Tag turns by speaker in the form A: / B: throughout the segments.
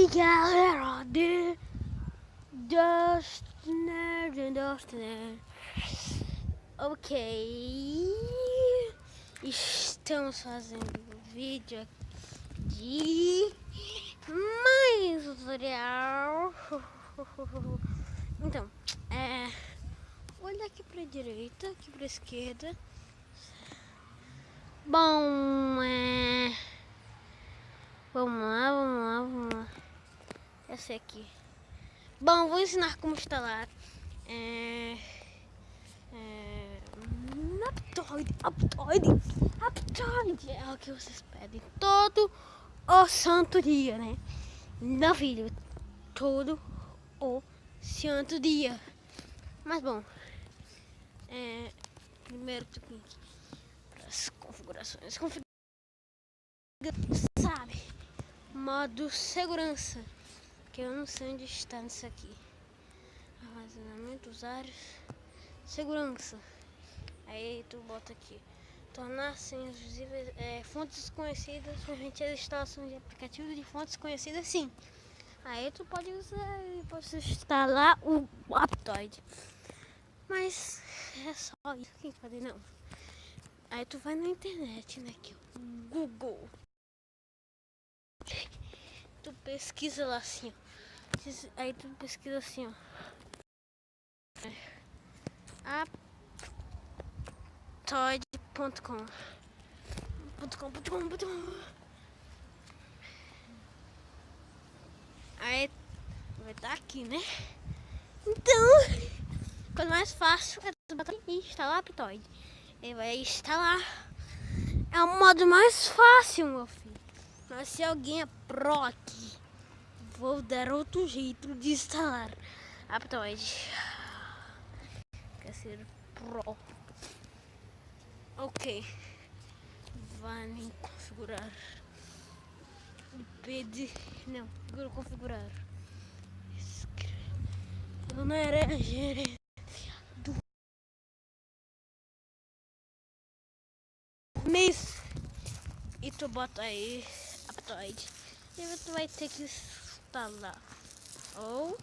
A: galera de Dustner. Ok, estamos fazendo vídeo de mais um tutorial. Então, olha aqui pra direita, aqui pra esquerda. Bom, vamos lá. Essa aqui. Bom, vou ensinar como instalar Aptoide é o que vocês pedem todo o santo dia, né? Não, filho, todo o santo dia. Mas bom, primeiro tu tem que ir para as configurações. Sabe? Modo segurança, que eu não sei onde está nisso aqui. Armazenamento, usuários, segurança. Aí tu bota aqui, tornar senhas visíveis, fontes desconhecidas, permitir a instalação de aplicativos de fontes conhecidas, sim. Aí tu pode usar e pode instalar o Aptoide. Mas é só isso que fazer, não. Aí tu vai na internet, né, que é o Google. Tu pesquisa lá assim, ó. Aí tu pesquisa assim, ó. Aptoide.com. Aí vai estar aqui, né? Então, a coisa mais fácil é tu botar e instalar o Aptoide. Ele vai instalar. É o modo mais fácil, meu filho. Mas se alguém é pro aqui, vou dar outro jeito de instalar Aptoide. Quer ser pro? Ok. Vai em configurar. Não, configurar. Eu não era gerenciado. E tu bota aí Aptoide. E tu vai ter que instalar. Ou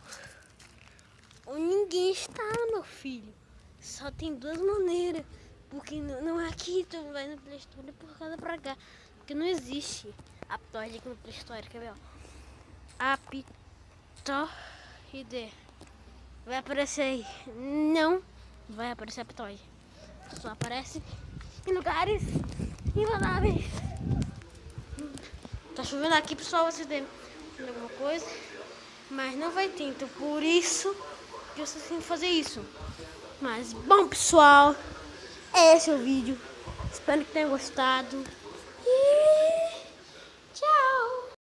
A: ninguém instala, meu filho. Só tem duas maneiras. Porque não é aqui, tu vai no Play Store por causa pra cá. Porque não existe Aptoide aqui no Play Store, quer ver, ó? Aptoide. Vai aparecer aí. Não vai aparecer Aptoide. Só aparece em lugares invadáveis. Tá chovendo aqui, pessoal, vocês devem ver alguma coisa. Mas não vai ter, então por isso que vocês têm que fazer isso. Mas bom, pessoal, esse é o vídeo. Espero que tenham gostado.